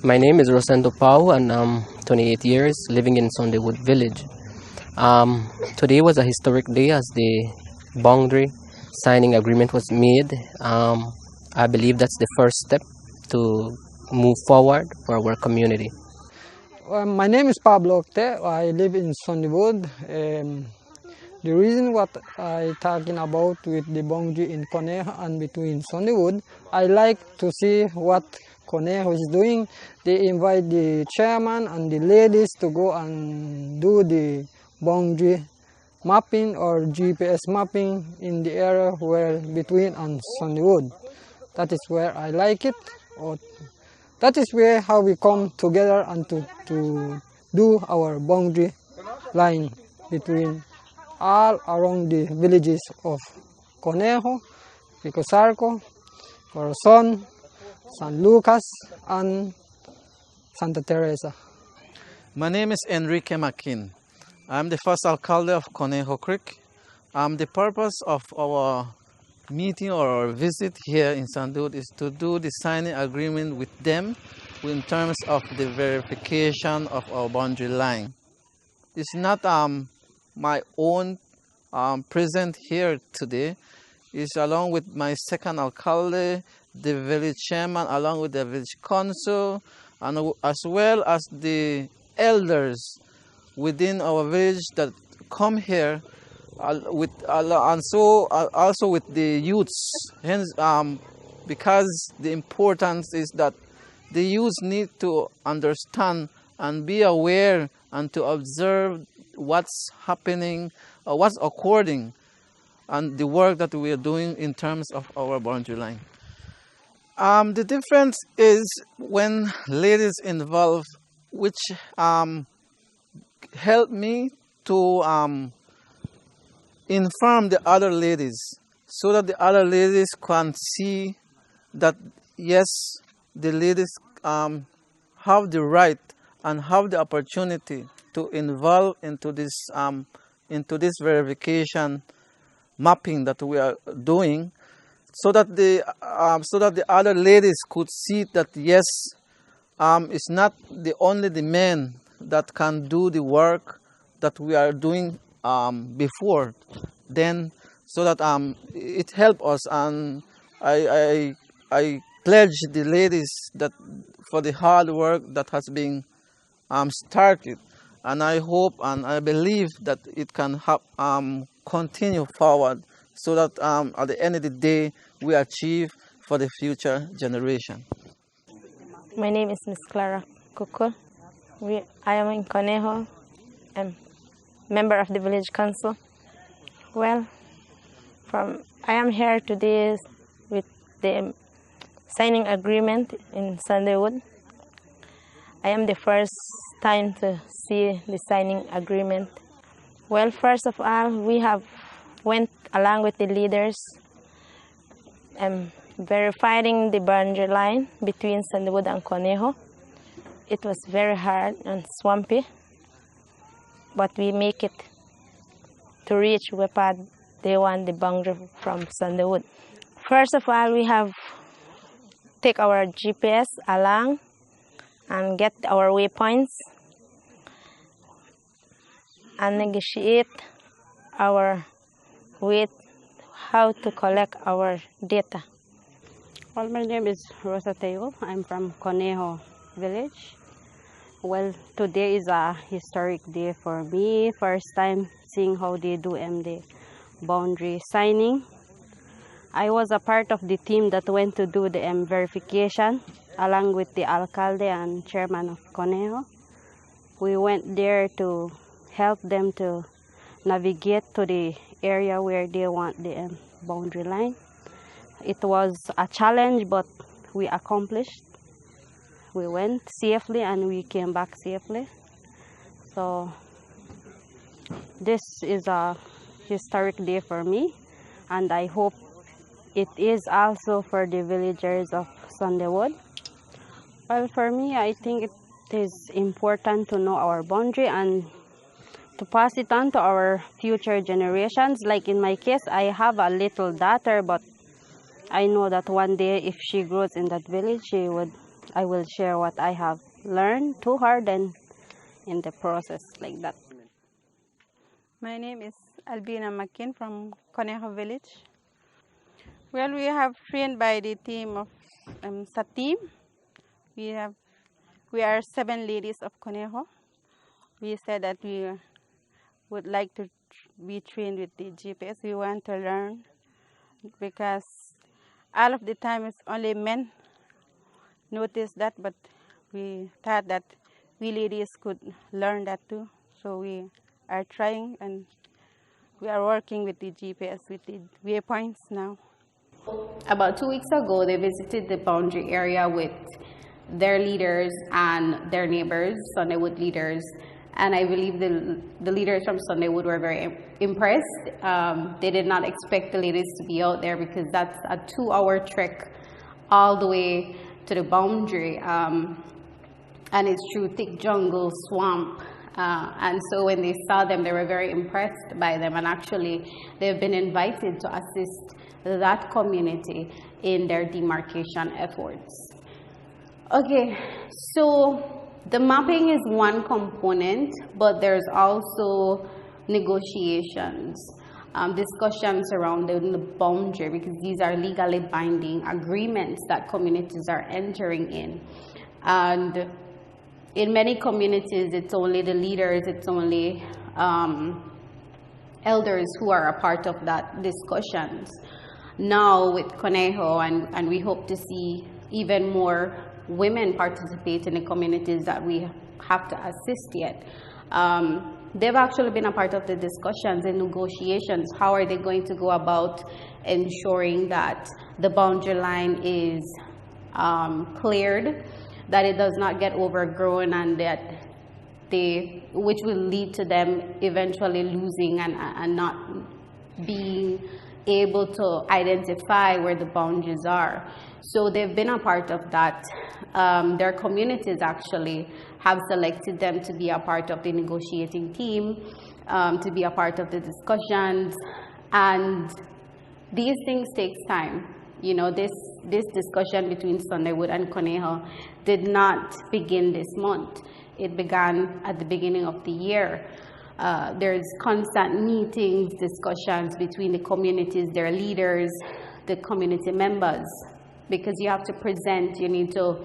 My name is Rosendo Pau and I'm 28 years living in Sunderwood village. Today was a historic day as the boundary signing agreement was made. I believe that's the first step to move forward for our community. My name is Pablo Octe. I live in Sunderwood. The reason what I talking about with the boundary in Conejo and between Sunderwood, I like to see what Conejo is doing. They invite the chairman and the ladies to go and do the boundary mapping or GPS mapping in the area where between and Sunderwood. That is where I like it. Or that is where how we come together and to do our boundary line between all around the villages of Conejo, Picosarco, Corazon, San Lucas, and Santa Teresa. My name is Enrique Makin. I'm the first alcalde of Conejo Creek. The purpose of our meeting or our visit here in Sandwood is to do the signing agreement with them in terms of the verification of our boundary line. It's not my own present here today. It's along with my second alcalde, the village chairman, along with the village council, and as well as the elders within our village that come here and so also with the youths. Hence, because the importance is that the youths need to understand and be aware and to observe what's happening, what's occurring, and the work that we are doing in terms of our boundary line. The difference is when ladies involved, which help me to inform the other ladies so that the other ladies can see that yes, the ladies have the right and have the opportunity to involve into this verification mapping that we are doing, so that the other ladies could see that yes, it's not only the men that can do the work that we are doing before. Then, so that it helps us, and I pledge the ladies that for the hard work that has been started, and I hope and I believe that it can continue forward, so that at the end of the day we achieve for the future generation. My name is Miss Clara Kukul. I am in Conejo. I'm member of the village council. Well, I am here today with the signing agreement in Sunderwood. I am the first time to see the signing agreement. Well, first of all, we have went along with the leaders verifying the boundary line between Sunderwood and Conejo. It was very hard and swampy, but we make it to reach where they want the boundary from Sunderwood. First of all, we have take our GPS along and get our waypoints and negotiate our way how to collect our data. Well, my name is Rosa Teo. I'm from Conejo village. Well, today is a historic day for me. First time seeing how they do the boundary signing. I was a part of the team that went to do the verification along with the alcalde and chairman of Conejo. We went there to help them to navigate to the area where they want the boundary line. It was a challenge, but we accomplished. We went safely and we came back safely. So this is a historic day for me, and I hope it is also for the villagers of Sunderwood. Well, for me, I think it is important to know our boundary and to pass it on to our future generations. Like in my case, I have a little daughter, but I know that one day if she grows in that village, she would I will share what I have learned to her then in the process like that. My name is Albina Makin from Conejo Village. Well, we have trained by the team of Satiim. We are 7 ladies of Conejo. We said that we would like to be trained with the GPS. We want to learn because all of the time it's only men notice that, but we thought that we ladies could learn that too. So we are trying and we are working with the GPS, with the waypoints now. About 2 weeks ago, they visited the boundary area with their leaders and their neighbors, Sundaywood leaders, and I believe the leaders from Sundaywood were very impressed. They did not expect the ladies to be out there because that's a 2-hour trek all the way to the boundary, and it's through thick jungle, swamp, and so when they saw them, they were very impressed by them, and actually they've been invited to assist that community in their demarcation efforts. Okay, so the mapping is one component, but there's also negotiations, discussions surrounding the boundary, because these are legally binding agreements that communities are entering in. And in many communities, it's only the leaders, it's only elders who are a part of that discussions. Now with Conejo, and we hope to see even more women participate in the communities that we have to assist yet. They've actually been a part of the discussions and negotiations. How are they going to go about ensuring that the boundary line is cleared, that it does not get overgrown, and that which will lead to them eventually losing and not being able to identify where the boundaries are. So they've been a part of that. Their communities actually have selected them to be a part of the negotiating team, to be a part of the discussions, and these things take time. You know, this discussion between Sundaywood and Conejo did not begin this month. It began at the beginning of the year. There's constant meetings, discussions between the communities, their leaders, the community members, because you have to present, you need to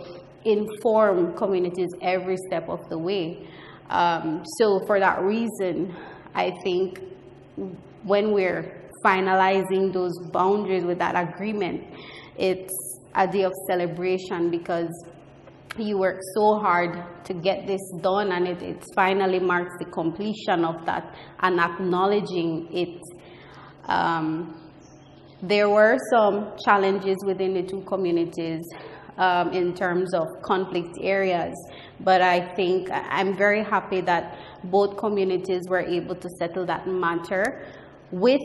inform communities every step of the way. So for that reason, I think when we're finalizing those boundaries with that agreement, it's a day of celebration because you worked so hard to get this done, and it finally marks the completion of that and acknowledging it. There were some challenges within the two communities in terms of conflict areas, but I think I'm very happy that both communities were able to settle that matter with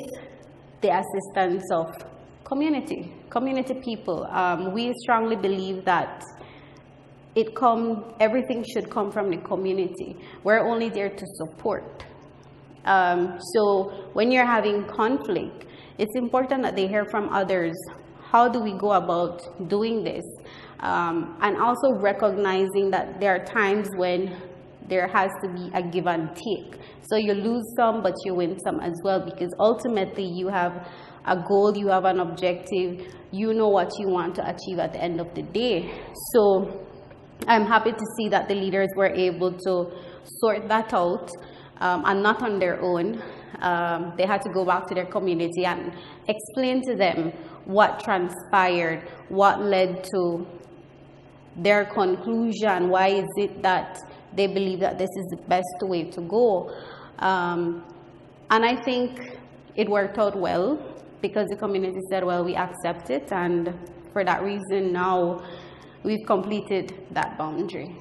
the assistance of community people. We strongly believe that everything should come from the community. We're only there to support. So when you're having conflict, it's important that they hear from others. How do we go about doing this? And also recognizing that there are times when there has to be a give and take. So you lose some, but you win some as well, because ultimately you have a goal, you have an objective, you know what you want to achieve at the end of the day. So I'm happy to see that the leaders were able to sort that out, and not on their own. They had to go back to their community and explain to them what transpired, what led to their conclusion, why is it that they believe that this is the best way to go. And I think it worked out well because the community said, well, we accept it, and for that reason now we've completed that boundary.